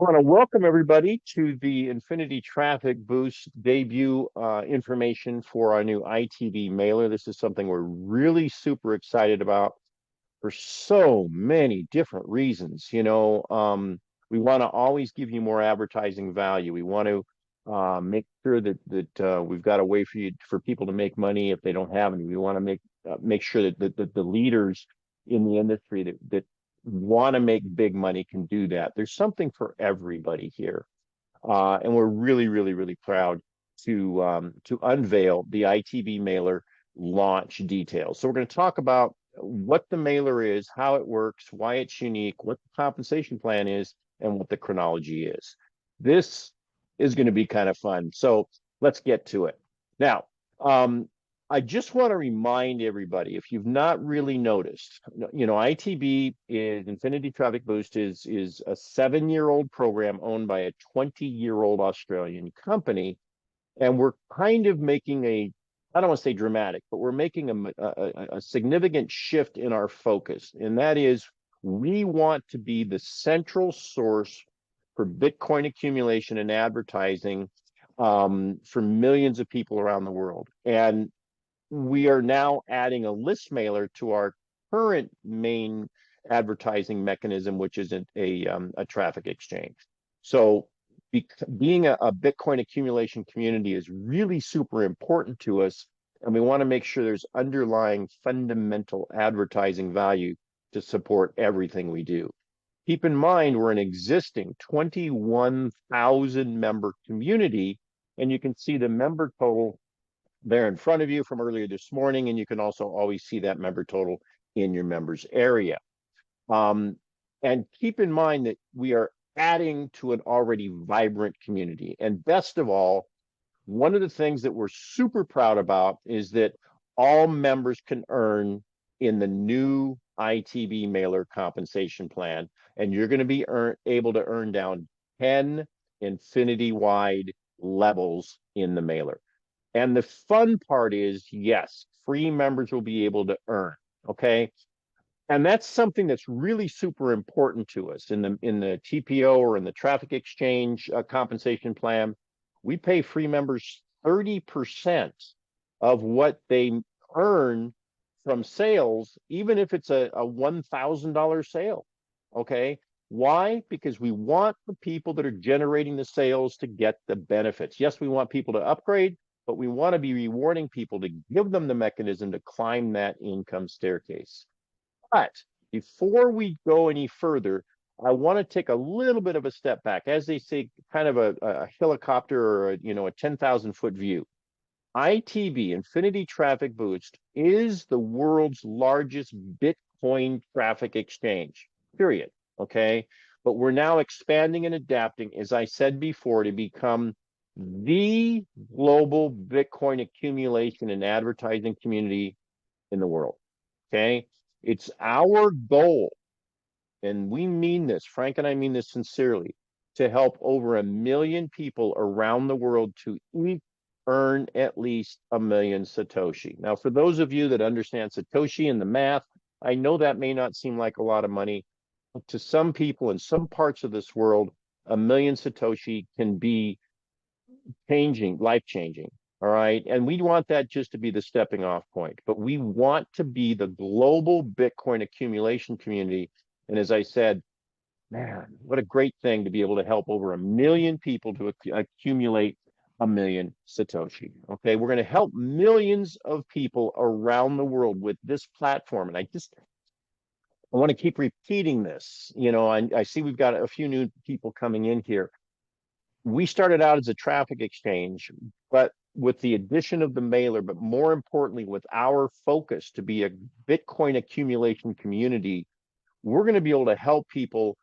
I want to welcome everybody to the Infinity Traffic Boost debut information for our new ITB mailer. This is something we're really super excited about for so many different reasons. We want to always give you more advertising value. We want to make sure that we've got a way for people to make money if they don't have any. We want to make sure that the leaders in the industry that want to make big money can do that. There's something for everybody here, and we're really, really, really proud to unveil the ITB mailer launch details. So we're going to talk about what the mailer is, how it works, why it's unique, what the compensation plan is, and what the chronology is. This is going to be kind of fun. So let's get to it. Now, I just want to remind everybody, if you've not really noticed, ITB is Infinity Traffic Boost is a 7-year-old program owned by a 20-year-old Australian company, and we're kind of making I don't want to say dramatic, but we're making a significant shift in our focus, and that is we want to be the central source for Bitcoin accumulation and advertising for millions of people around the world. And we are now adding a list mailer to our current main advertising mechanism, which is a traffic exchange. So being a Bitcoin accumulation community is really super important to us, and we want to make sure there's underlying fundamental advertising value to support everything we do. Keep in mind, we're an existing 21,000 member community, and you can see the member total there in front of you from earlier this morning, and you can also always see that member total in your members area. And keep in mind that we are adding to an already vibrant community. And best of all, one of the things that we're super proud about is that all members can earn in the new ITB mailer compensation plan, and you're going to be able to earn down 10 infinity-wide levels in the mailer. And the fun part is, yes, free members will be able to earn, okay? And that's something that's really super important to us in the TPO or in the traffic exchange compensation plan. We pay free members 30% of what they earn from sales, even if it's a $1,000 sale, okay? Why? Because we want the people that are generating the sales to get the benefits. Yes, we want people to upgrade, but we want to be rewarding people to give them the mechanism to climb that income staircase. But before we go any further, I want to take a little bit of a step back, as they say, kind of a helicopter or a 10,000-foot view. ITB, Infinity Traffic Boost, is the world's largest Bitcoin traffic exchange, period. Okay. But we're now expanding and adapting, as I said before, to become the global Bitcoin accumulation and advertising community in the world. Okay. It's our goal, and we mean this, Frank and I mean this sincerely, to help over 1 million people around the world to each earn at least 1 million Satoshi. Now, for those of you that understand Satoshi and the math, I know that may not seem like a lot of money, but to some people in some parts of this world, 1 million Satoshi can be life-changing. All right. And we want that just to be the stepping off point, but we want to be the global Bitcoin accumulation community. And as I said, man, what a great thing to be able to help over 1 million people to accumulate 1 million Satoshi. Okay. We're going to help millions of people around the world with this platform. And I want to keep repeating this. I see we've got a few new people coming in here. We started out as a traffic exchange, but with the addition of the mailer, but more importantly, with our focus to be a Bitcoin accumulation community, we're going to be able to help people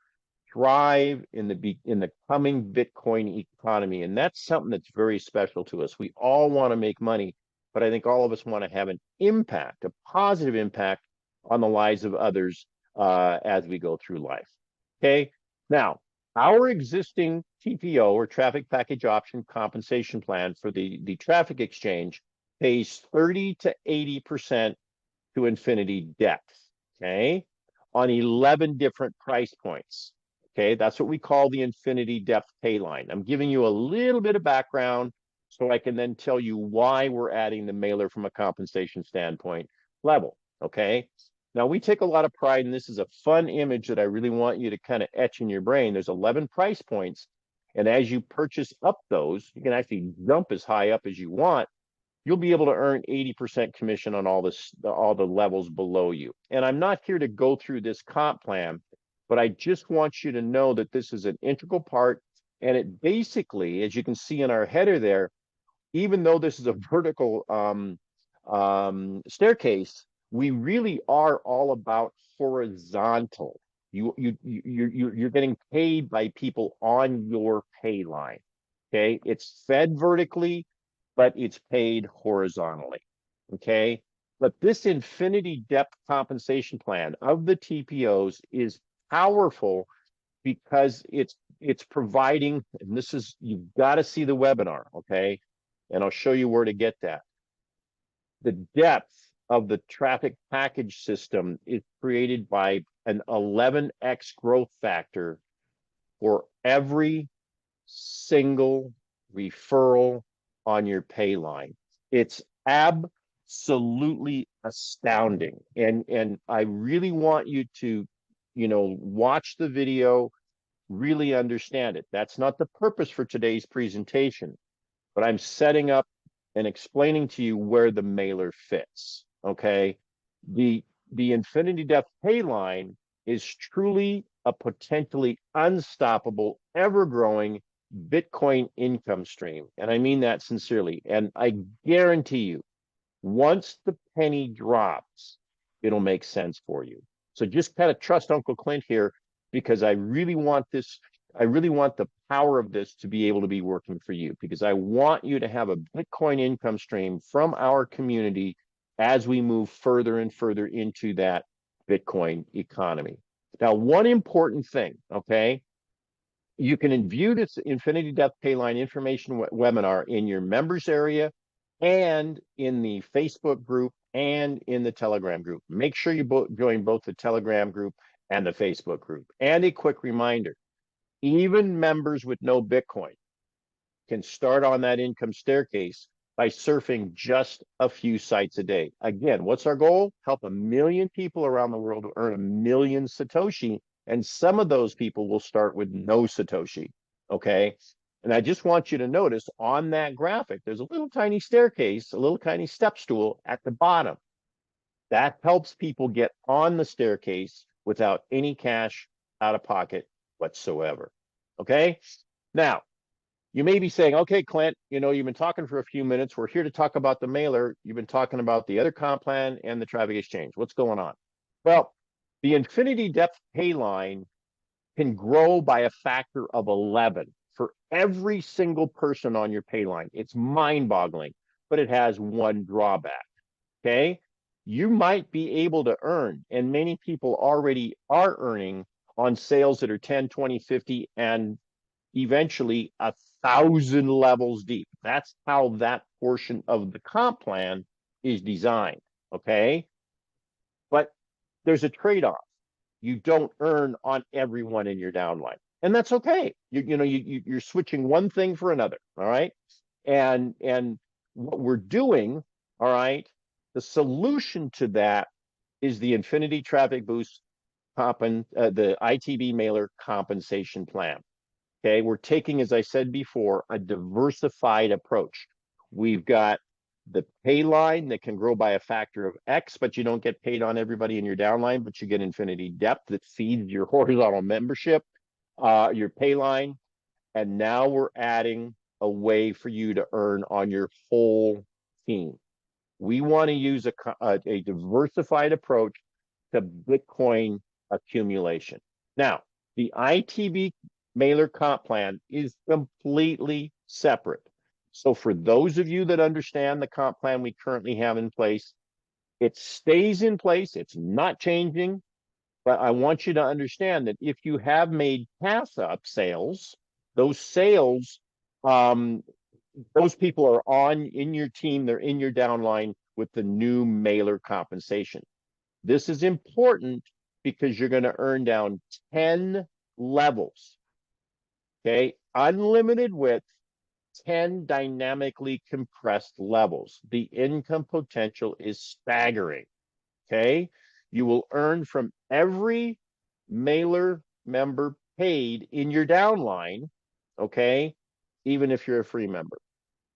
thrive in the coming Bitcoin economy. And that's something that's very special to us. We all want to make money, but I think all of us want to have an impact, a positive impact on the lives of others as we go through life. Okay. Now, our existing TPO or traffic package option compensation plan for the traffic exchange pays 30 to 80% to Infinity depth, okay, on 11 different price points. Okay, that's what we call the infinity depth pay line. I'm giving you a little bit of background so I can then tell you why we're adding the mailer from a compensation standpoint level. Okay. Now we take a lot of pride, and this is a fun image that I really want you to kind of etch in your brain. There's 11 price points. And as you purchase up those, you can actually jump as high up as you want. You'll be able to earn 80% commission on all the levels below you. And I'm not here to go through this comp plan, but I just want you to know that this is an integral part. And it basically, as you can see in our header there, even though this is a vertical staircase, we really are all about horizontal. You're getting paid by people on your pay line. Okay, it's fed vertically, but it's paid horizontally. Okay, but this infinity depth compensation plan of the TPOs is powerful because it's providing, and this is, you've got to see the webinar, okay? And I'll show you where to get that. The depth of the traffic package system is created by an 11x growth factor for every single referral on your pay line. It's absolutely astounding. And I really want you to, watch the video, really understand it. That's not the purpose for today's presentation, but I'm setting up and explaining to you where the mailer fits. Okay. The infinity depth pay line is truly a potentially unstoppable, ever-growing Bitcoin income stream. And I mean that sincerely. And I guarantee you, once the penny drops, it'll make sense for you. So just kind of trust Uncle Clint here, because I really want the power of this to be able to be working for you, because I want you to have a Bitcoin income stream from our community as we move further and further into that Bitcoin economy. Now, one important thing, okay? You can view this Infinity Depth Payline information webinar in your members area and in the Facebook group and in the Telegram group. Make sure you join both the Telegram group and the Facebook group. And a quick reminder, even members with no Bitcoin can start on that income staircase by surfing just a few sites a day. Again, what's our goal? Help 1 million people around the world to earn 1 million Satoshi. And some of those people will start with no Satoshi. Okay. And I just want you to notice on that graphic, there's a little tiny staircase, a little tiny step stool at the bottom. That helps people get on the staircase without any cash out of pocket whatsoever. Okay. Now, you may be saying, okay, Clint, you've been talking for a few minutes. We're here to talk about the mailer. You've been talking about the other comp plan and the traffic exchange. What's going on? Well, the infinity depth pay line can grow by a factor of 11 for every single person on your pay line. It's mind-boggling, but it has one drawback. Okay. You might be able to earn, and many people already are earning on sales that are 10, 20, 50, and eventually 1,000 levels deep. That's how that portion of the comp plan is designed. Okay. But there's a trade-off. You don't earn on everyone in your downline. And that's okay. You're switching one thing for another. All right. And what we're doing, all right, the solution to that is the Infinity Traffic Boost the ITBMailer compensation plan. Okay, we're taking, as I said before, a diversified approach. We've got the pay line that can grow by a factor of X, but you don't get paid on everybody in your downline, but you get infinity depth that feeds your horizontal membership, your pay line. And now we're adding a way for you to earn on your whole team. We want to use a diversified approach to Bitcoin accumulation. Now, the ITB mailer comp plan is completely separate. So for those of you that understand the comp plan we currently have in place, it stays in place. It's not changing. But I want you to understand that if you have made pass-up sales, those sales, those people are in your team, they're in your downline with the new mailer compensation. This is important because you're going to earn down 10 levels. Okay, unlimited width, 10 dynamically compressed levels. The income potential is staggering. Okay, you will earn from every mailer member paid in your downline. Okay, even if you're a free member.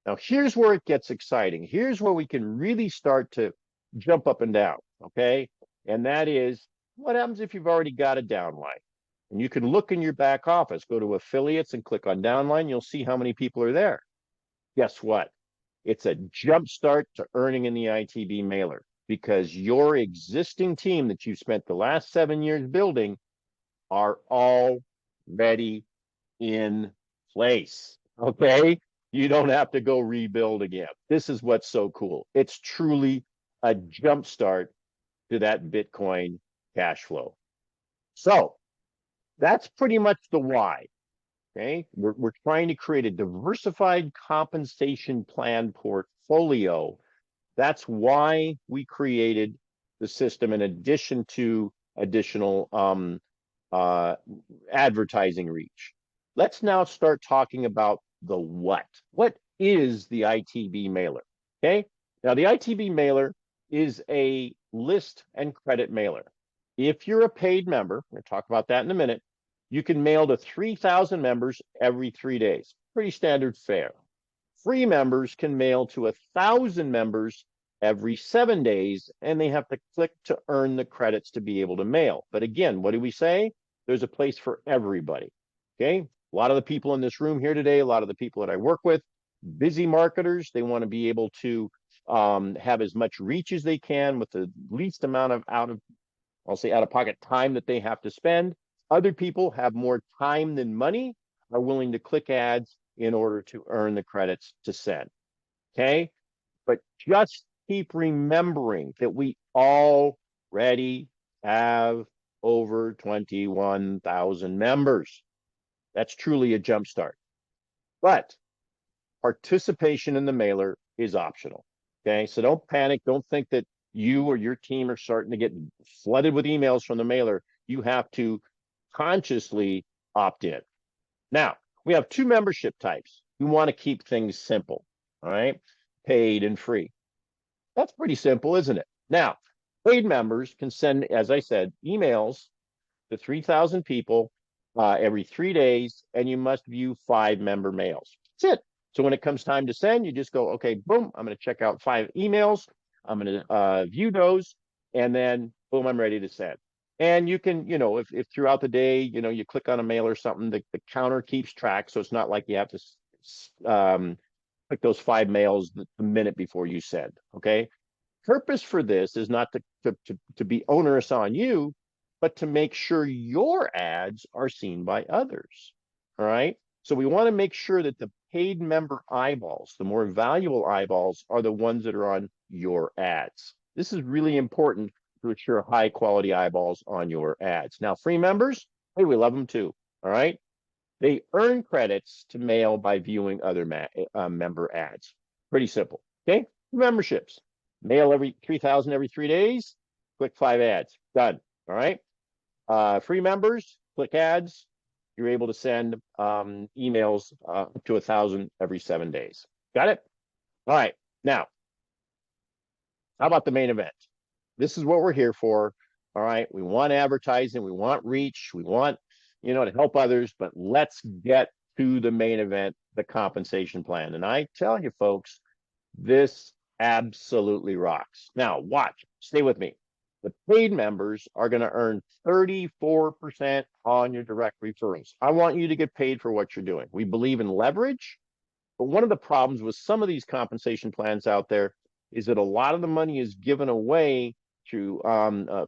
Now, here's where it gets exciting. Here's where we can really start to jump up and down. Okay, and that is what happens if you've already got a downline. And you can look in your back office, go to affiliates and click on downline. You'll see how many people are there. Guess what? It's a jump start to earning in the ITBMailer because your existing team that you spent the last 7 years building are already in place. Okay. You don't have to go rebuild again. This is what's so cool. It's truly a jump start to that Bitcoin cash flow. So that's pretty much the why. Okay. We're trying to create a diversified compensation plan portfolio. That's why we created the system in addition to additional advertising reach. Let's now start talking about the what. What is the ITBMailer? Okay. Now, the ITBMailer is a list and credit mailer. If you're a paid member, we're going to talk about that in a minute, you can mail to 3,000 members every 3 days. Pretty standard fare. Free members can mail to 1,000 members every 7 days, and they have to click to earn the credits to be able to mail. But again, what do we say? There's a place for everybody. Okay. A lot of the people in this room here today, a lot of the people that I work with, busy marketers, they want to be able to have as much reach as they can with the least amount of out of pocket time that they have to spend. Other people have more time than money, are willing to click ads in order to earn the credits to send. Okay. But just keep remembering that we already have over 21,000 members. That's truly a jump start. But participation in the mailer is optional. Okay. So don't panic. Don't think that you or your team are starting to get flooded with emails from the mailer. You have to consciously opt in. Now, we have two membership types. We want to keep things simple. All right. Paid and free. That's pretty simple, isn't it? Now, paid members can send, as I said, emails to 3,000 people every 3 days, and you must view 5 member mails. That's it. So when it comes time to send, you just go, okay, boom, I'm going to check out 5 emails. I'm going to view those, and then boom, I'm ready to send. And you can, if throughout the day, you click on a mail or something, the counter keeps track. So it's not like you have to click those 5 mails the minute before you send. Okay. Purpose for this is not to be onerous on you, but to make sure your ads are seen by others. All right. So we want to make sure that the paid member eyeballs, the more valuable eyeballs, are the ones that are on your ads. This is really important to ensure high quality eyeballs on your ads. Now, free members, hey, we love them too. All right. They earn credits to mail by viewing other member ads. Pretty simple. Okay. Memberships. Mail every 3,000 every 3 days. Click 5 ads. Done. All right. Free members, click ads. You're able to send emails up to 1,000 every 7 days. Got it? All right. Now, how about the main event? This is what we're here for. All right. We want advertising. We want reach. We want, to help others. But let's get to the main event, the compensation plan. And I tell you, folks, this absolutely rocks. Now, watch. Stay with me. The paid members are going to earn 34% on your direct referrals. I want you to get paid for what you're doing. We believe in leverage, but one of the problems with some of these compensation plans out there is that a lot of the money is given away through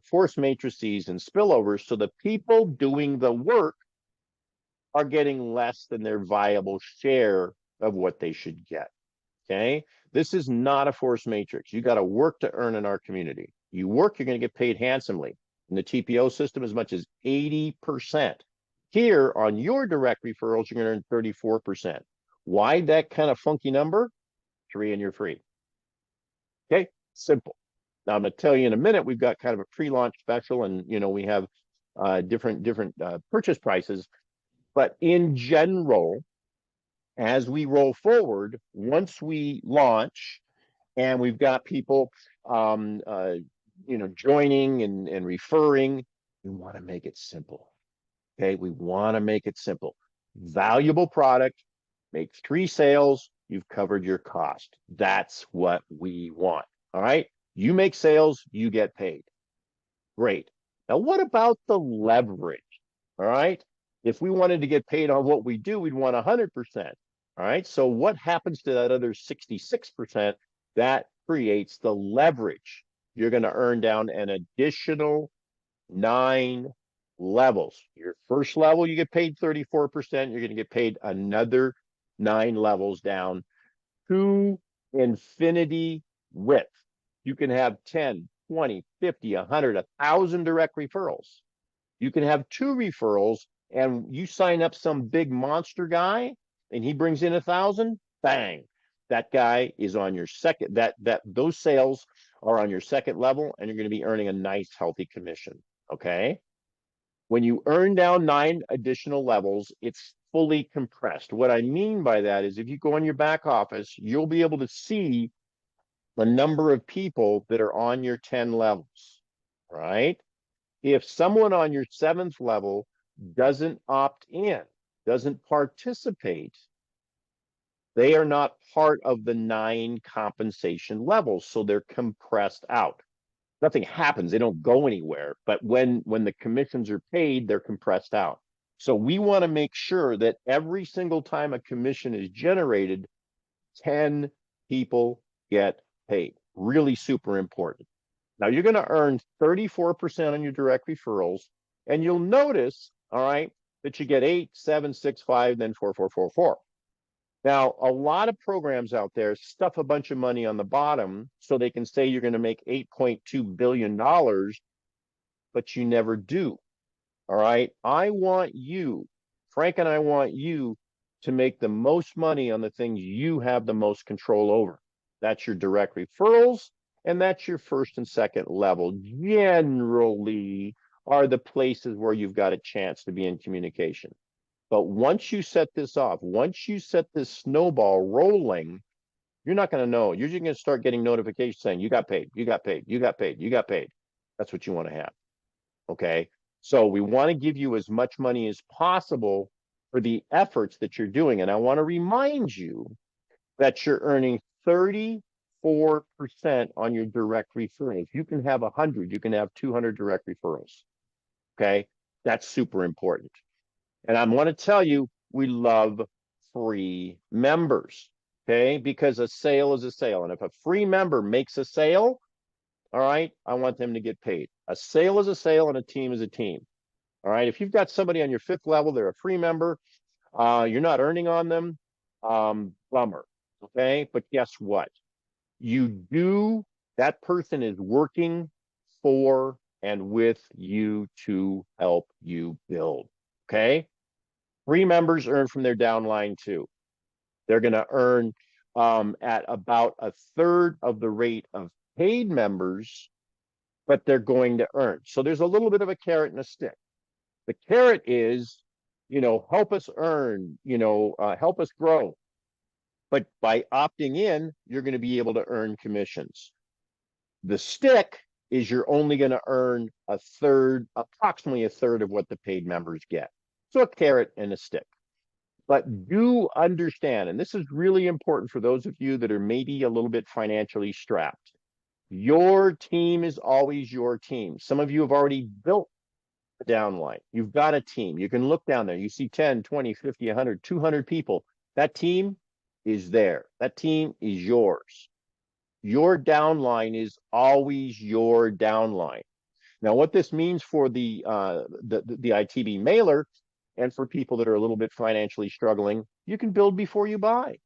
force matrices and spillovers. So the people doing the work are getting less than their viable share of what they should get. Okay. This is not a force matrix. You got to work to earn in our community. You work, you're going to get paid handsomely. In the TPO system, as much as 80%. Here on your direct referrals, you're going to earn 34%. Why that kind of funky number? 3 and you're free. Okay, simple. Now I'm going to tell you in a minute, we've got kind of a pre-launch special, and we have different purchase prices. But in general, as we roll forward, once we launch and we've got people, um, uh, joining and referring, we want to make it simple. Okay, we want to make it simple. Valuable product, make 3 sales, you've covered your cost. That's what we want. All right. You make sales, you get paid. Great. Now, what about the leverage? All right. If we wanted to get paid on what we do, we'd want 100%. All right. So, what happens to that other 66%? That creates the leverage. You're going to earn down an additional 9 levels. Your first level, you get paid 34%. You're going to get paid another 9 levels down to infinity width. You can have 10, 20, 50, 100, 1,000 direct referrals. You can have 2 referrals and you sign up some big monster guy and he brings in 1,000, bang. That guy is on your second, those sales are on your second level and you're going to be earning a nice healthy commission. Okay. When you earn down 9 additional levels, it's fully compressed. What I mean by that is if you go in your back office, you'll be able to see the number of people that are on your 10 levels, right? If someone on your 7th level doesn't opt in, doesn't participate, they are not part of the 9 compensation levels. So they're compressed out. Nothing happens. They don't go anywhere. But when the commissions are paid, they're compressed out. So we want to make sure that every single time a commission is generated, 10 people get paid. Really super important. Now you're going to earn 34% on your direct referrals, and you'll notice, all right, that you get 8, 7, 6, 5, then 4, 4, 4, 4. Now, a lot of programs out there stuff a bunch of money on the bottom so they can say you're going to make $8.2 billion, but you never do. All right. I want you, Frank and I want you to make the most money on the things you have the most control over. That's your direct referrals, and that's your first and second level. Generally, are the places where you've got a chance to be in communication. But once you set this off, once you set this snowball rolling, you're not going to know. You're just going to start getting notifications saying you got paid, you got paid, you got paid, you got paid. That's what you want to have. Okay. So we want to give you as much money as possible for the efforts that you're doing. And I want to remind you that you're earning 34% on your direct referrals. You can have 100, you can have 200 direct referrals. Okay. That's super important. And I want to tell you, we love free members, okay? Because a sale is a sale. And if a free member makes a sale, all right, I want them to get paid. A sale is a sale and a team is a team. All right. If you've got somebody on your 5th level, they're a free member, you're not earning on them, bummer. Okay. But guess what? That person is working for and with you to help you build. Okay. Free members earn from their downline too. They're going to earn at about 1/3 of the rate of paid members, but they're going to earn. So there's a little bit of a carrot and a stick. The carrot is, help us earn, help us grow. But by opting in, you're going to be able to earn commissions. The stick is you're only going to earn approximately a third of what the paid members get. So a carrot and a stick. But do understand, and this is really important for those of you that are maybe a little bit financially strapped. Your team is always your team. Some of you have already built a downline. You've got a team. You can look down there. You see 10, 20, 50, 100, 200 people. That team is there. That team is yours. Your downline is always your downline. Now, what this means for the ITBMailer and for people that are a little bit financially struggling, you can build before you buy.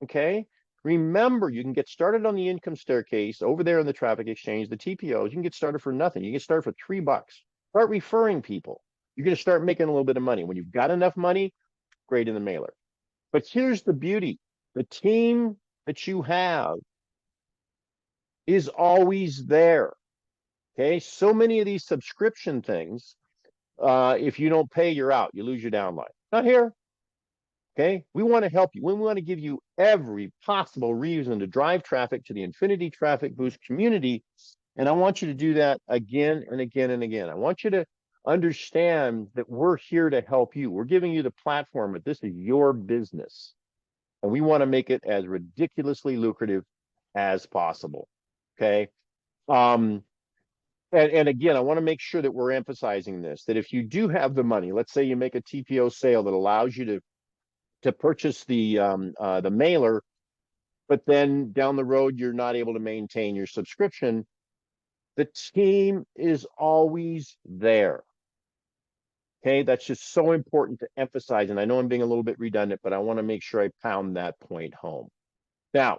Okay. Remember, you can get started on the income staircase over there in the traffic exchange, the TPOs. You can get started for nothing. You can get started for $3. Start referring people. You're going to start making a little bit of money. When you've got enough money, great in the mailer. But here's the beauty. The team that you have is always there. Okay. So many of these subscription things, If you don't pay, you're out. You lose your downline. Not here. Okay. We want to help you. We want to give you every possible reason to drive traffic to the Infinity Traffic Boost community. And I want you to do that again and again and again. I want you to understand that we're here to help you. We're giving you the platform, but this is your business. And we want to make it as ridiculously lucrative as possible. Okay. Um, and again, I want to make sure that we're emphasizing this, that if you do have the money, let's say you make a TPO sale that allows you to purchase the mailer, but then down the road you're not able to maintain your subscription, the team is always there. Okay, that's just so important to emphasize. And I know I'm being a little bit redundant, but I want to make sure I pound that point home. Now,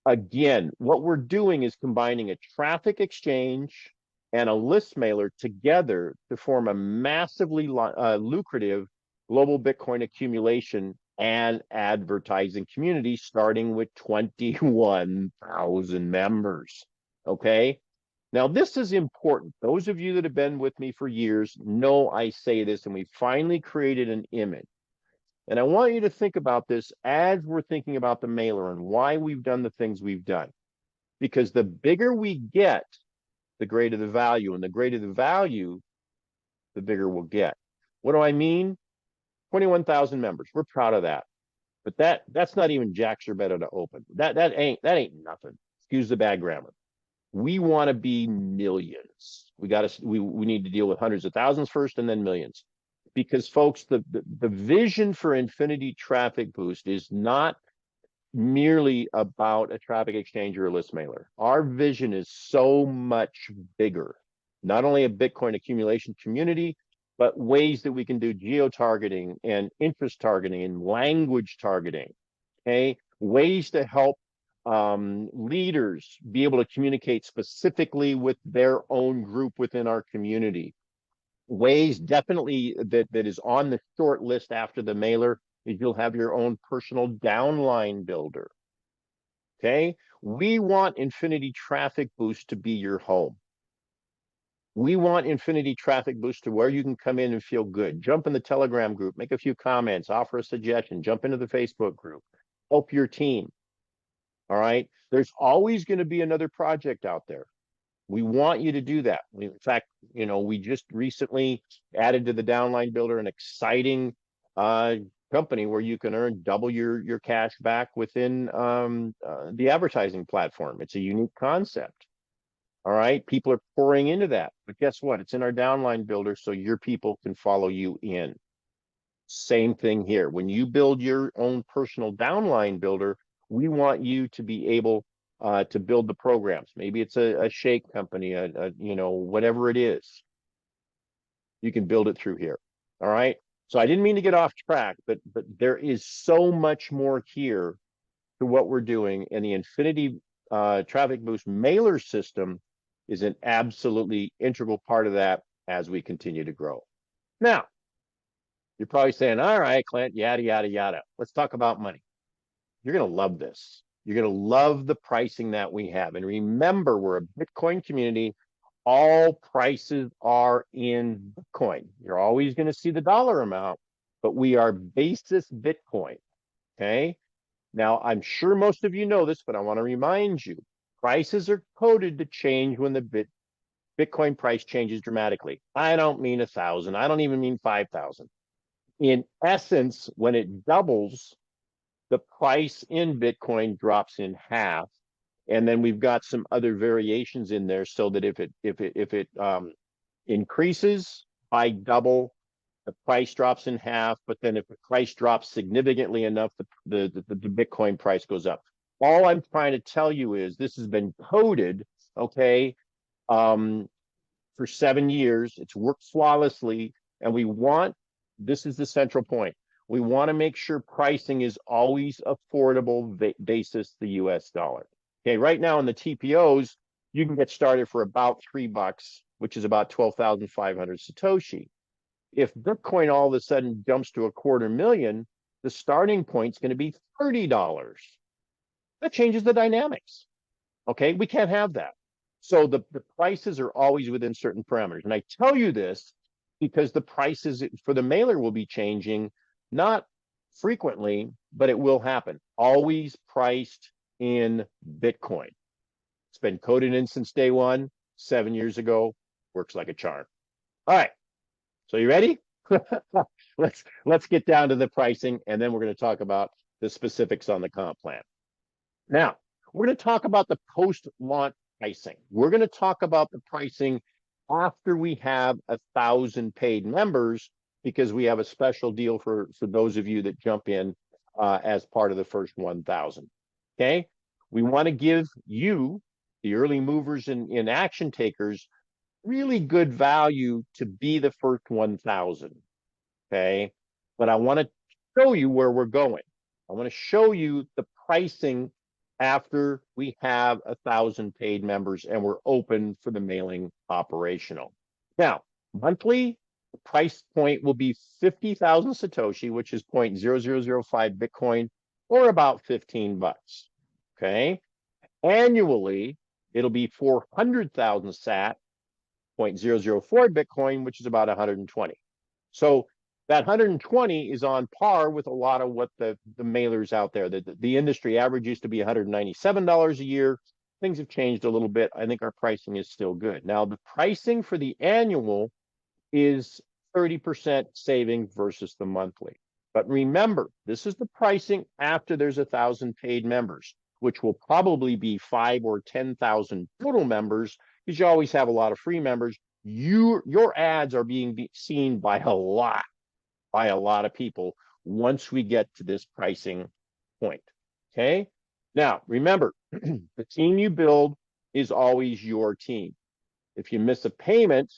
again, what we're doing is combining a traffic exchange and a list mailer together to form a massively lucrative global Bitcoin accumulation and advertising community, starting with 21,000 members. Okay. Now, this is important. Those of you that have been with me for years know I say this, and we finally created an image. And I want you to think about this as we're thinking about the mailer and why we've done the things we've done. Because the bigger we get, the greater the value. And the greater the value, the bigger we'll get. What do I mean? 21,000 members. We're proud of that. But that's not even Jack Sherbetta to open. That ain't nothing. Excuse the bad grammar. We want to be millions. We need to deal with hundreds of thousands first and then millions. Because folks, the vision for Infinity Traffic Boost is not merely about a traffic exchange or a list mailer. Our vision is so much bigger. Not only a Bitcoin accumulation community, but ways that we can do geo-targeting and interest targeting and language targeting. Okay, ways to help leaders be able to communicate specifically with their own group within our community. Ways definitely that is on the short list after the mailer is you'll have your own personal downline builder. Okay, we want Infinity Traffic Boost to be your home. We want Infinity Traffic Boost to where you can come in and feel good. Jump in the Telegram group, make a few comments, offer a suggestion, jump into the Facebook group, help your team. All right. There's always going to be another project out there. We want you to do that. In fact, we just recently added to the downline builder an exciting company where you can earn double your cash back within the advertising platform. It's a unique concept. All right. People are pouring into that. But guess what? It's in our downline builder so your people can follow you in. Same thing here. When you build your own personal downline builder, we want you to be able to build the programs. Maybe it's a shake company, whatever it is. You can build it through here. All right. So I didn't mean to get off track, but there is so much more here to what we're doing. And the Infinity Traffic Boost mailer system is an absolutely integral part of that as we continue to grow. Now, you're probably saying, all right, Clint, yada, yada, yada. Let's talk about money. You're going to love this. You're going to love the pricing that we have. And remember, we're a Bitcoin community. All prices are in Bitcoin. You're always going to see the dollar amount, but we are basis Bitcoin. Okay. Now, I'm sure most of you know this, but I want to remind you, prices are coded to change when the Bitcoin price changes dramatically. I don't mean 1,000. I don't even mean 5,000. In essence, when it doubles, the price in Bitcoin drops in half. And then we've got some other variations in there so that if it increases by double, the price drops in half. But then if the price drops significantly enough, the Bitcoin price goes up. All I'm trying to tell you is this has been coded, okay, for 7 years. It's worked flawlessly. And this is the central point. We want to make sure pricing is always affordable basis the US dollar. Okay, right now in the TPOs, you can get started for about $3, which is about 12,500 Satoshi. If Bitcoin all of a sudden jumps to $250,000, the starting point is going to be $30. That changes the dynamics. Okay, we can't have that. So the prices are always within certain parameters. And I tell you this because the prices for the mailer will be changing, not frequently, but it will happen. Always priced in Bitcoin. It's been coded in since day one, 7 years ago. Works like a charm. All right. So you ready? let's get down to the pricing, and then we're going to talk about the specifics on the comp plan. Now, we're going to talk about the post-launch pricing. We're going to talk about the pricing after we have 1,000 paid members, because we have a special deal for those of you that jump in as part of the first 1,000. Okay, we want to give you, the early movers and action takers, really good value to be the first 1,000. Okay, but I want to show you where we're going. I want to show you the pricing after we have 1,000 paid members and we're open for the mailing operational. Now, monthly, the price point will be 50,000 Satoshi, which is 0.0005 Bitcoin, or about 15 bucks. Okay. Annually, it'll be 400,000 SAT, 0.004 Bitcoin, which is about 120. So that 120 is on par with a lot of what the mailers out there. The industry average used to be $197 a year. Things have changed a little bit. I think our pricing is still good. Now, the pricing for the annual is 30% saving versus the monthly. But remember, this is the pricing after there's 1,000 paid members, which will probably be 5 or 10,000 total members, because you always have a lot of free members. Your ads are being seen by a lot of people once we get to this pricing point. Okay. Now, remember, the team you build is always your team. If you miss a payment,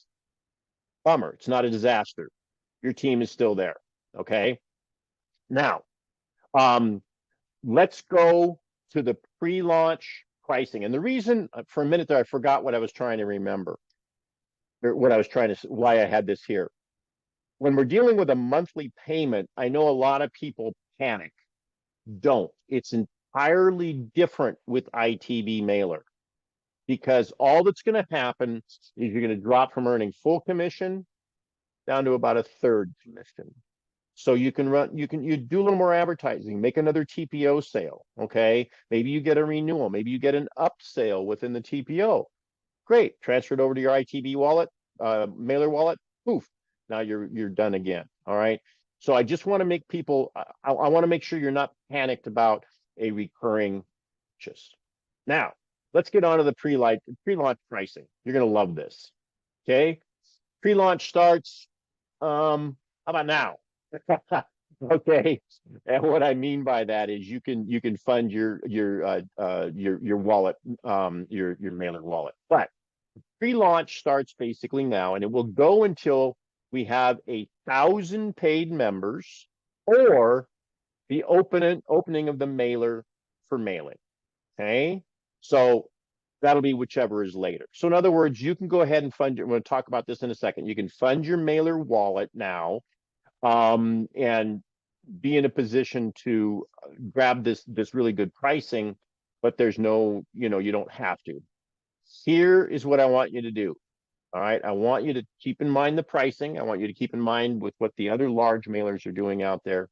bummer, it's not a disaster. Your team is still there. Okay. Now, let's go to the pre-launch pricing. And the reason, for a minute there, I forgot what I was trying to remember, or why I had this here. When we're dealing with a monthly payment, I know a lot of people panic. Don't. It's entirely different with ITBMailer, because all that's going to happen is you're going to drop from earning full commission down to about a third commission. So you can do a little more advertising, make another TPO sale. Okay. Maybe you get a renewal. Maybe you get an up sale within the TPO. Great. Transfer it over to your ITB wallet, mailer wallet. Poof. Now you're done again. All right. So I just want to make people, I want to make sure you're not panicked about a recurring purchase. Now, let's get on to the pre-launch pricing. You're going to love this. Okay. Pre-launch starts, how about now? Okay. And what I mean by that is you can fund your wallet, your mailer wallet. But pre-launch starts basically now, and it will go until we have 1,000 paid members, or the opening of the mailer for mailing. Okay. So that'll be whichever is later. So in other words, you can go ahead and fund. We're going to talk about this in a second. You can fund your mailer wallet now, and be in a position to grab this really good pricing, but there's no, you don't have to. Here is what I want you to do. All right. I want you to keep in mind the pricing. I want you to keep in mind with what the other large mailers are doing out there,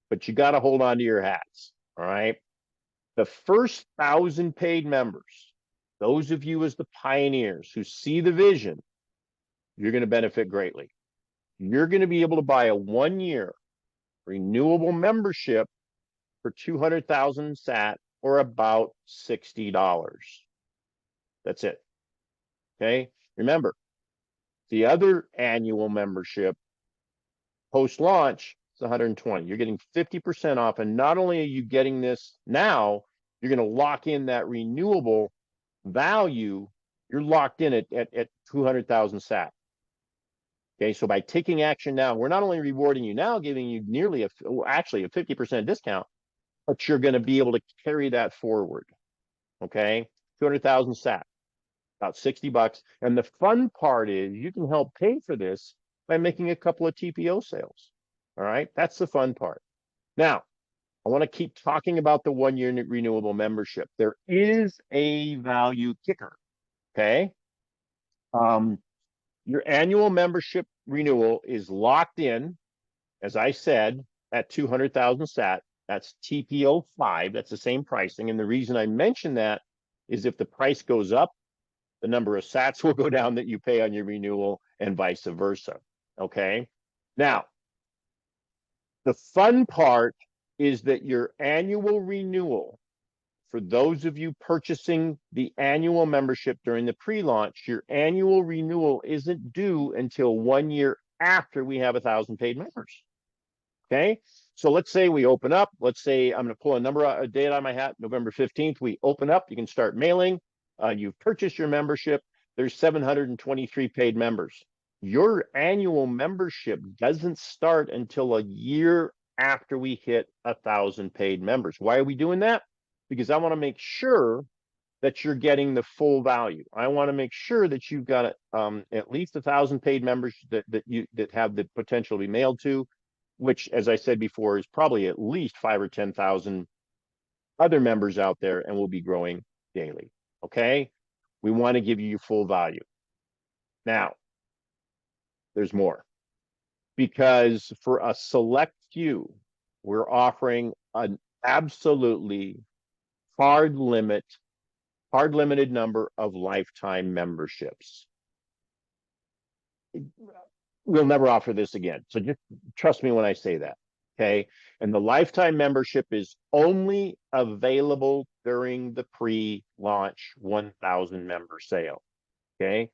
but you got to hold on to your hats. All right. The first 1,000 paid members, those of you as the pioneers who see the vision, you're going to benefit greatly. You're going to be able to buy a 1-year renewable membership for 200,000 SAT, or about $60. That's it. Okay. Remember, the other annual membership post-launch is 120. You're getting 50% off. And not only are you getting this now, you're going to lock in that renewable value. You're locked in at 200,000 SAT. Okay, so by taking action now, we're not only rewarding you now, giving you nearly actually a 50% discount, but you're going to be able to carry that forward. Okay, 200,000 SAT, about 60 bucks. And the fun part is you can help pay for this by making a couple of TPO sales. All right, that's the fun part. Now, I want to keep talking about the 1-year renewable membership. There is a value kicker. Okay. Your annual membership renewal is locked in, as I said, at 200,000 sat. That's TPO5. That's the same pricing. And the reason I mention that is if the price goes up, the number of sats will go down that you pay on your renewal and vice versa. Okay. Now, the fun part is that your annual renewal, for those of you purchasing the annual membership during the pre-launch, your annual renewal isn't due until 1 year after we have 1,000 paid members. Okay. So let's say we open up. Let's say I'm going to pull a date out of my hat, November 15th. We open up. You can start mailing. You've purchased your membership. There's 723 paid members. Your annual membership doesn't start until a year after we hit 1,000 paid members. Why are we doing that? Because I want to make sure that you're getting the full value. I want to make sure that you've got at least 1,000 paid members that have the potential to be mailed to, which, as I said before, is probably at least 5 or 10,000 other members out there and will be growing daily. Okay. We want to give you full value. Now, there's more, because for a select few, we're offering an absolutely hard limited number of lifetime memberships. We'll never offer this again. So just trust me when I say that. Okay. And the lifetime membership is only available during the pre-launch 1,000 member sale. Okay.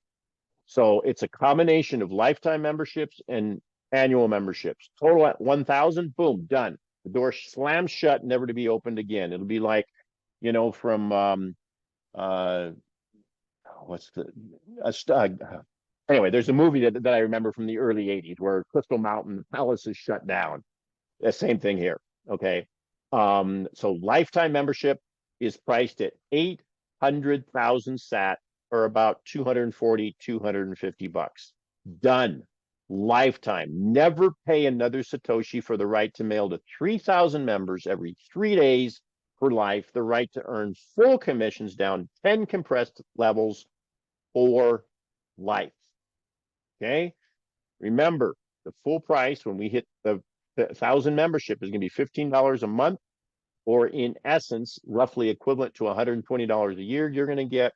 So it's a combination of lifetime memberships and annual memberships. Total at 1,000, boom, done. The door slams shut, never to be opened again. It'll be like, from what's anyway, there's a movie that I remember from the early 80s where Crystal Mountain Palace is shut down. The same thing here. Okay. So lifetime membership is priced at 800,000 sat, or about 240, 250 bucks. Done. Lifetime. Never pay another Satoshi for the right to mail to 3,000 members every 3 days for life, the right to earn full commissions down 10 compressed levels for life. Okay. Remember, the full price when we hit the 1,000 membership is going to be $15 a month, or in essence, roughly equivalent to $120 a year. You're going to get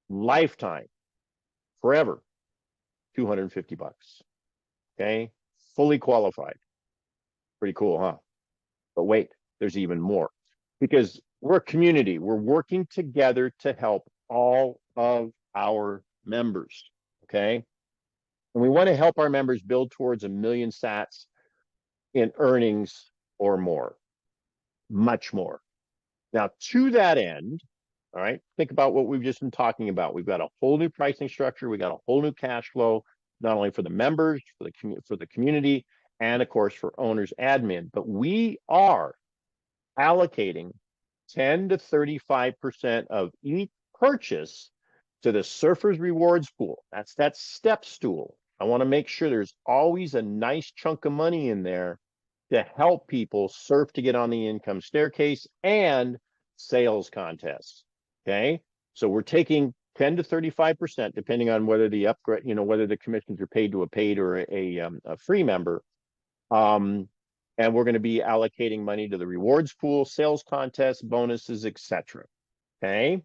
lifetime, forever, 250 bucks. Okay. Fully qualified. Pretty cool, huh? But wait, there's even more, because we're a community. We're working together to help all of our members. Okay. And we want to help our members build towards 1 million sats in earnings or more, much more. Now, to that end, all right, think about what we've just been talking about. We've got a whole new pricing structure. We got a whole new cash flow, not only for the members, for the community, and of course for owners admin. But we are allocating 10 to 35% of each purchase to the Surfers Rewards Pool. That's that step stool. I want to make sure there's always a nice chunk of money in there to help people surf to get on the income staircase and sales contests. Okay. So we're taking 10 to 35%, depending on whether the upgrade, whether the commissions are paid to a paid or a free member. And we're going to be allocating money to the rewards pool, sales contests, bonuses, etc. Okay.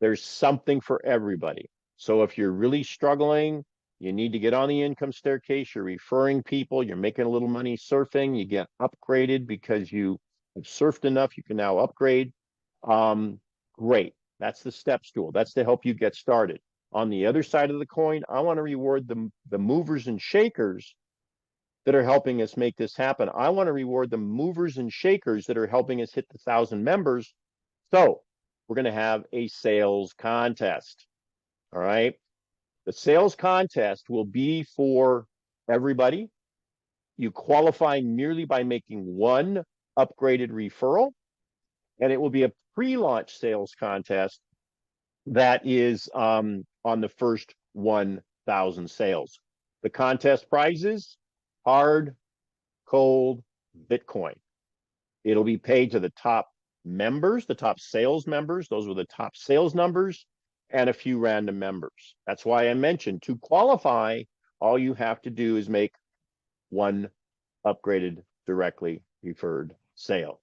There's something for everybody. So if you're really struggling, you need to get on the income staircase, you're referring people, you're making a little money surfing, you get upgraded because you have surfed enough, you can now upgrade. Great. That's the step stool. That's to help you get started. On the other side of the coin, I want to reward the movers and shakers that are helping us make this happen. I want to reward the movers and shakers that are helping us hit the 1,000 members. So we're going to have a sales contest. All right. The sales contest will be for everybody. You qualify merely by making one upgraded referral, and it will be a pre-launch sales contest that is on the first 1,000 sales. The contest prizes: hard, cold Bitcoin. It'll be paid to the top members, the top sales members. Those were the top sales numbers. and a few random members. That's why I mentioned to qualify, all you have to do is make one upgraded directly referred sale.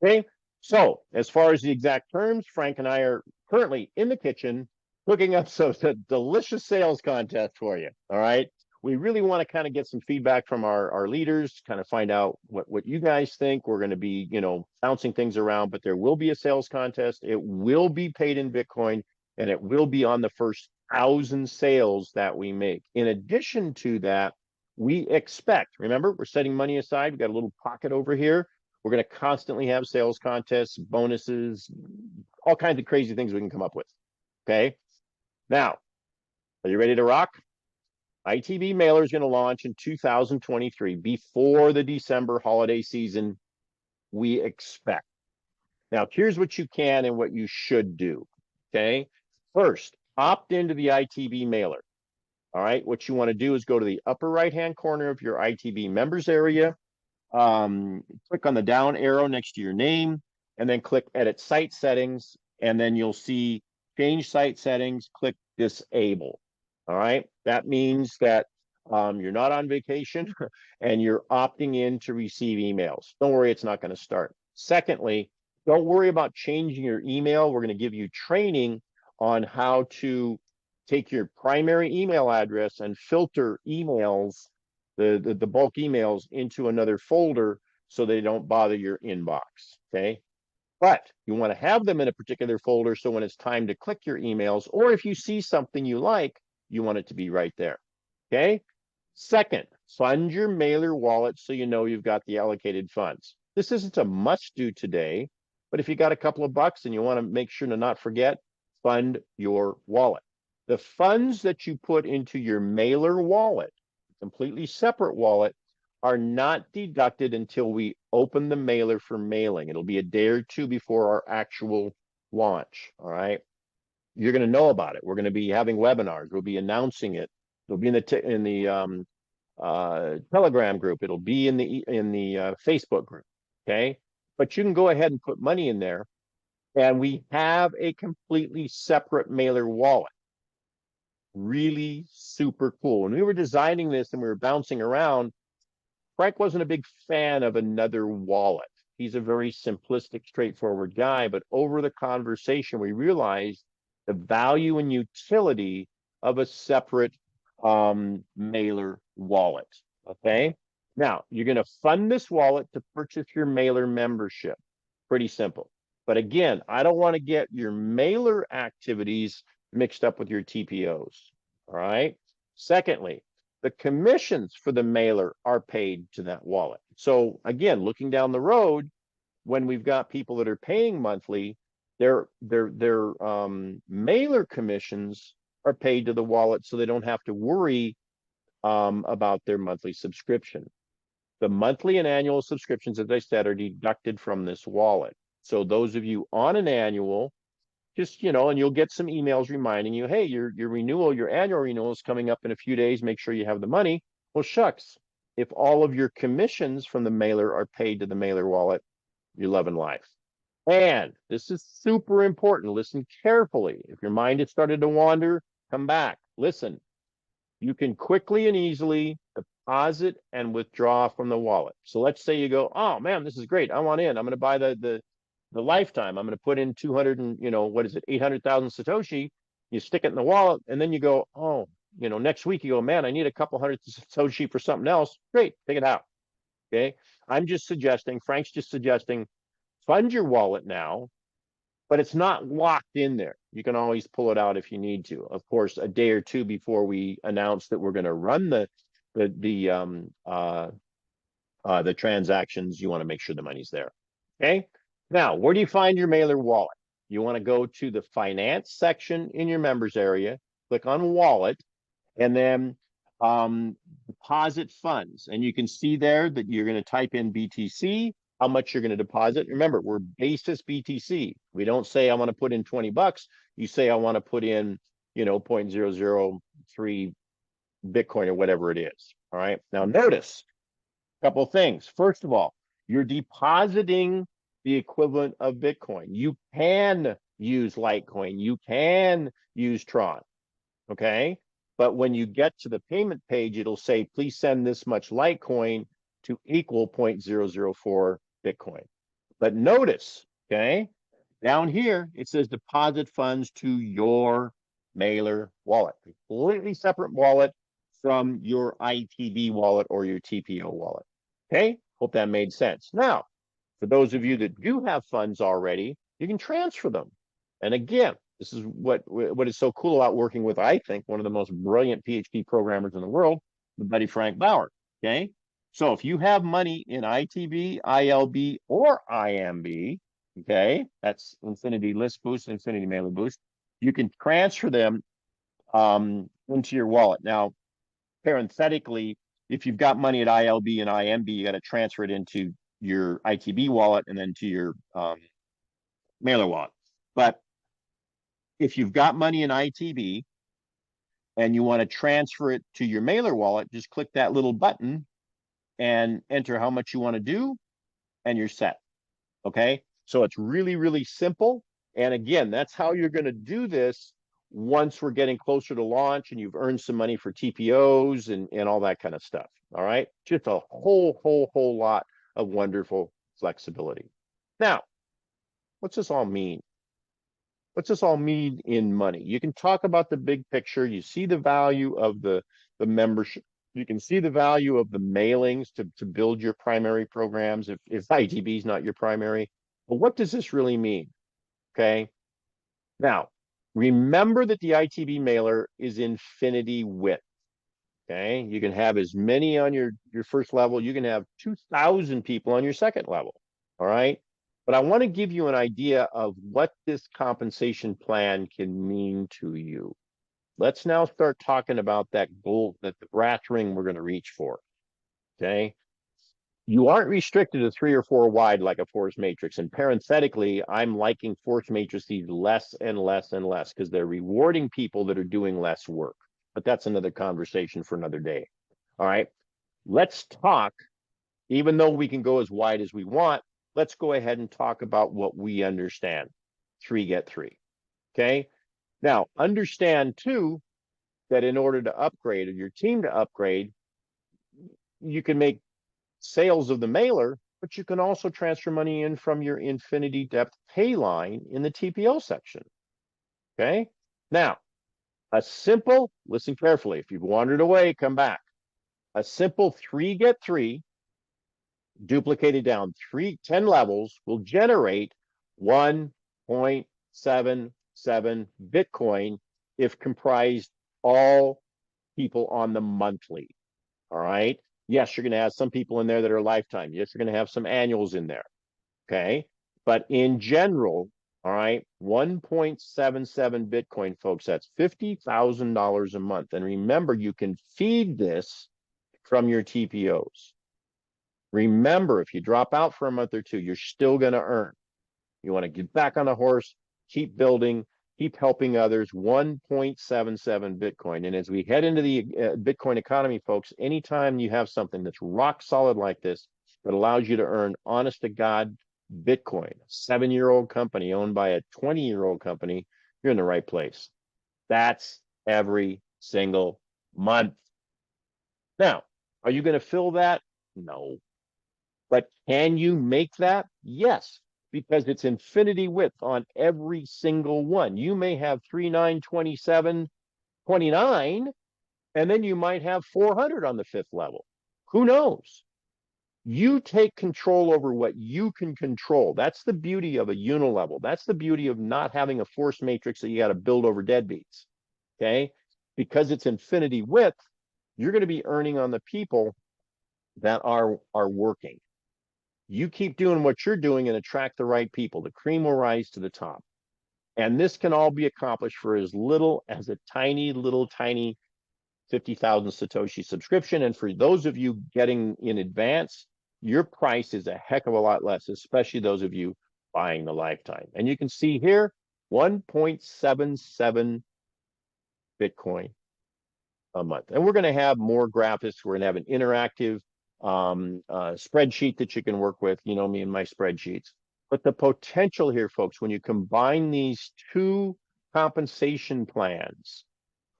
Okay, so as far as the exact terms, Frank and I are currently in the kitchen cooking up some delicious sales contest for you. All right. We really want to kind of get some feedback from our leaders, kind of find out what you guys think. We're going to be, bouncing things around, but there will be a sales contest. It will be paid in Bitcoin, and it will be on the first 1,000 sales that we make. In addition to that, we expect, remember, we're setting money aside. We've got a little pocket over here. We're going to constantly have sales contests, bonuses, all kinds of crazy things we can come up with. Okay. Now, are you ready to rock? ITBMailer is going to launch in 2023 before the December holiday season, we expect. Now, here's what you can and what you should do. Okay. First, opt into the ITBMailer. All right. What you want to do is go to the upper right-hand corner of your ITB members area. Click on the down arrow next to your name, and then click edit site settings, and then you'll see change site settings, click disable. All right, that means that you're not on vacation and you're opting in to receive emails. Don't worry, it's not going to start. Secondly, don't worry about changing your email. We're going to give you training on how to take your primary email address and filter emails, the bulk emails, into another folder so they don't bother your inbox. Okay. But you want to have them in a particular folder so when it's time to click your emails, or if you see something you like, you want it to be right there. Okay. Second, fund your mailer wallet so you know you've got the allocated funds. This isn't a must do today, but if you got a couple of bucks and you want to make sure to not forget, fund your wallet. The funds that you put into your mailer wallet, completely separate wallet, are not deducted until we open the mailer for mailing. It'll be a day or two before our actual launch. All right. You're going to know about it. We're going to be having webinars. We'll be announcing it. It'll be in the Telegram group. It'll be in the Facebook group. Okay. But you can go ahead and put money in there. And we have a completely separate mailer wallet. Really super cool. When we were designing this and we were bouncing around, Frank wasn't a big fan of another wallet. He's a very simplistic, straightforward guy. But over the conversation, we realized the value and utility of a separate mailer wallet. Okay. Now, you're going to fund this wallet to purchase your mailer membership. Pretty simple. But again, I don't want to get your mailer activities mixed up with your TPOs. All right. Secondly, the commissions for the mailer are paid to that wallet. So again, looking down the road, when we've got people that are paying monthly, their mailer commissions are paid to the wallet, so they don't have to worry about their monthly subscription. The monthly and annual subscriptions, as I said, are deducted from this wallet. So those of you on an annual, just, and you'll get some emails reminding you, hey, your annual renewal is coming up in a few days. Make sure you have the money. Well, shucks, if all of your commissions from the mailer are paid to the mailer wallet, you're loving life. And this is super important. Listen carefully. If your mind has started to wander, come back. Listen, you can quickly and easily deposit and withdraw from the wallet. So let's say you go, oh man, this is great. I want in. I'm going to buy the lifetime. I'm going to put in 200 and, 800,000 Satoshi. You stick it in the wallet, and then you go, oh, next week you go, man, I need a couple hundred Satoshi for something else. Great, take it out. Okay. Frank's just suggesting, fund your wallet now, but it's not locked in there. You can always pull it out if you need to. Of course, a day or two before we announce that we're going to run the transactions, you want to make sure the money's there. Okay. Now, where do you find your mailer wallet? You want to go to the finance section in your members area, click on wallet, and then deposit funds. And you can see there that you're going to type in BTC, how much you're going to deposit. Remember, we're basis BTC. We don't say I want to put in 20 bucks. You say I want to put in, 0.003 Bitcoin or whatever it is. All right. Now notice a couple of things. First of all, you're depositing the equivalent of Bitcoin. You can use Litecoin. You can use Tron. Okay. But when you get to the payment page, it'll say, please send this much Litecoin to equal 0.004 Bitcoin. But notice, okay, down here, it says deposit funds to your Mailer wallet, completely separate wallet from your ITB wallet or your TPO wallet. Okay. Hope that made sense. Now, for those of you that do have funds already, you can transfer them. And again, this is what is so cool about working with, I think, one of the most brilliant PHP programmers in the world, the buddy Frank Bauer. Okay. So if you have money in ITB, ILB, or IMB, okay, that's Infinity List Boost, Infinity Mailer Boost, you can transfer them into your wallet. Now, parenthetically, if you've got money at ILB and IMB, you got to transfer it into your ITB wallet and then to your Mailer wallet. But if you've got money in ITB and you want to transfer it to your Mailer wallet, just click that little button and enter how much you want to do, and you're set. Okay. So it's really, really simple. And again, that's how you're going to do this once we're getting closer to launch and you've earned some money for TPOs and all that kind of stuff. All right. Just a whole lot of wonderful flexibility. Now, what's this all mean? What's this all mean in money? You can talk about the big picture. You see the value of the membership. You can see the value of the mailings to build your primary programs if ITB is not your primary. But what does this really mean? Okay. Now, remember that the ITB mailer is infinity width. Okay. You can have as many on your first level. You can have 2,000 people on your second level. All right. But I want to give you an idea of what this compensation plan can mean to you. Let's now start talking about that goal, that the brass ring we're going to reach for. Okay. You aren't restricted to 3 or 4 wide like a force matrix. And parenthetically, I'm liking force matrices less and less and less because they're rewarding people that are doing less work. But that's another conversation for another day. All right. Let's talk, even though we can go as wide as we want, let's go ahead and talk about what we understand. 3 get 3. Okay. Now, understand too that in order to upgrade or your team to upgrade, you can make sales of the mailer, but you can also transfer money in from your Infinity Depth pay line in the TPO section. Okay. Now, a simple, listen carefully. If you've wandered away, come back. A simple 3 get 3 duplicated down 10 levels will generate 1.77 Bitcoin if comprised all people on the monthly. All right. Yes, you're going to have some people in there that are lifetime. Yes, you're going to have some annuals in there. Okay. But in general, all right, 1.77 Bitcoin, folks, that's $50,000 a month. And remember, you can feed this from your TPOs. Remember, if you drop out for a month or two, you're still going to earn. You want to get back on the horse, keep building, keep helping others. 1.77 Bitcoin. And as we head into the Bitcoin economy, folks, anytime you have something that's rock solid like this that allows you to earn honest to God Bitcoin, a 7-year-old company owned by a 20-year-old company, you're in the right place. That's every single month. Now, are you going to fill that? No. But can you make that? Yes, because it's infinity width on every single one. You may have 3927, 29, and then you might have 400 on the 5th level. Who knows? You take control over what you can control. That's the beauty of a unilevel. That's the beauty of not having a force matrix that you got to build over deadbeats. Okay? Because it's infinity width, you're going to be earning on the people that are working. You keep doing what you're doing and attract the right people. The cream will rise to the top. And this can all be accomplished for as little as a tiny 50,000 Satoshi subscription. And for those of you getting in advance, your price is a heck of a lot less, especially those of you buying the lifetime. And you can see here, 1.77 Bitcoin a month. And we're going to have more graphics. We're going to have an interactive spreadsheet that you can work with. You know me and my spreadsheets. But the potential here, folks, when you combine these two compensation plans,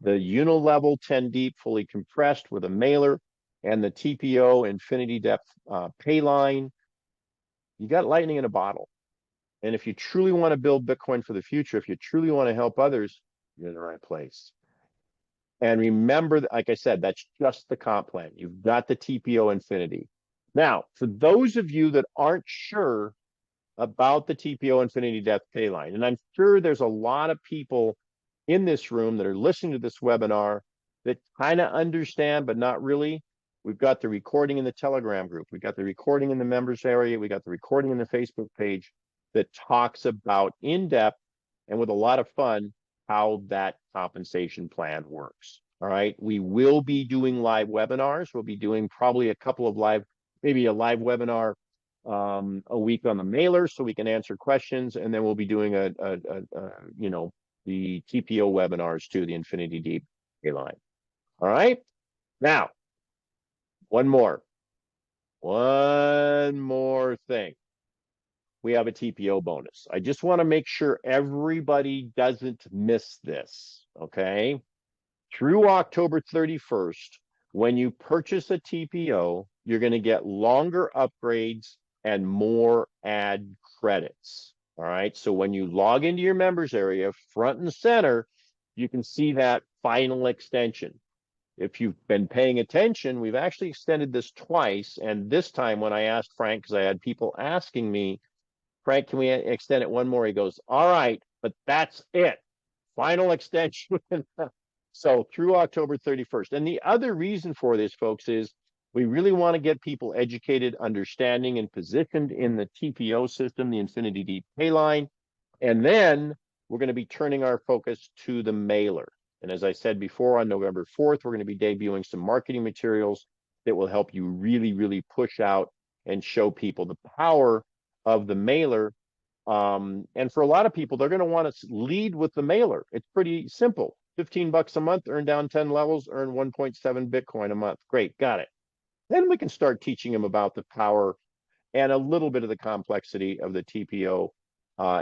the unilevel 10 deep fully compressed with a mailer and the TPO infinity depth pay line, you got lightning in a bottle. And if you truly want to build Bitcoin for the future, if you truly want to help others, you're in the right place. And remember, like I said, that's just the comp plan. You've got the TPO Infinity. Now, for those of you that aren't sure about the TPO Infinity Depth Pay Line, and I'm sure there's a lot of people in this room that are listening to this webinar that kind of understand, but not really. We've got the recording in the Telegram group. We've got the recording in the members area. We got the recording in the Facebook page that talks about in depth and with a lot of fun how that compensation plan works. All right. We will be doing live webinars. We'll be doing probably a couple of maybe a live webinar a week on the mailer so we can answer questions. And then we'll be doing the TPO webinars too, the Infinity Deep Pay Line. All right. Now, one more thing. We have a TPO bonus. I just want to make sure everybody doesn't miss this, okay? Through October 31st, when you purchase a TPO, you're going to get longer upgrades and more ad credits, all right? So when you log into your members area, front and center, you can see that final extension. If you've been paying attention, we've actually extended this twice. And this time when I asked Frank, because I had people asking me, Frank, can we extend it one more? He goes, all right, but that's it. Final extension. So through October 31st. And the other reason for this, folks, is we really want to get people educated, understanding, and positioned in the TPO system, the Infinity Deep Pay Line. And then we're going to be turning our focus to the mailer. And as I said before, on November 4th, we're going to be debuting some marketing materials that will help you really, really push out and show people the power of the mailer. And for a lot of people, they're going to want to lead with the mailer. It's pretty simple. $15 a month, earn down 10 levels, earn 1.7 Bitcoin a month. Great, got it. Then we can start teaching them about the power and a little bit of the complexity of the TPO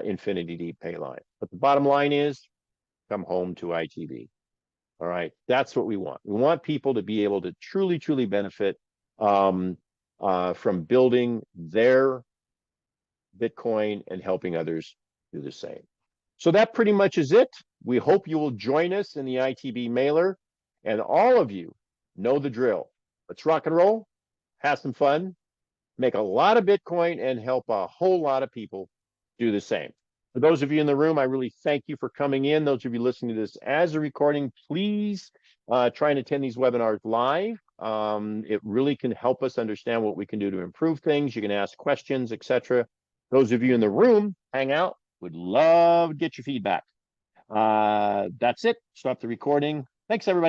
Infinity Deep Pay Line. But the bottom line is, come home to ITB. All right, that's what we want. We want people to be able to truly, truly benefit from building their Bitcoin and helping others do the same. So that pretty much is it. We hope you will join us in the ITBMailer, and all of you know the drill. Let's rock and roll, have some fun, make a lot of Bitcoin, and help a whole lot of people do the same. For those of you in the room, I really thank you for coming in. Those of you listening to this as a recording, please try and attend these webinars live. It really can help us understand what we can do to improve things. You can ask questions, etc. Those of you in the room, hang out. Would love to get your feedback. That's it. Stop the recording. Thanks, everybody.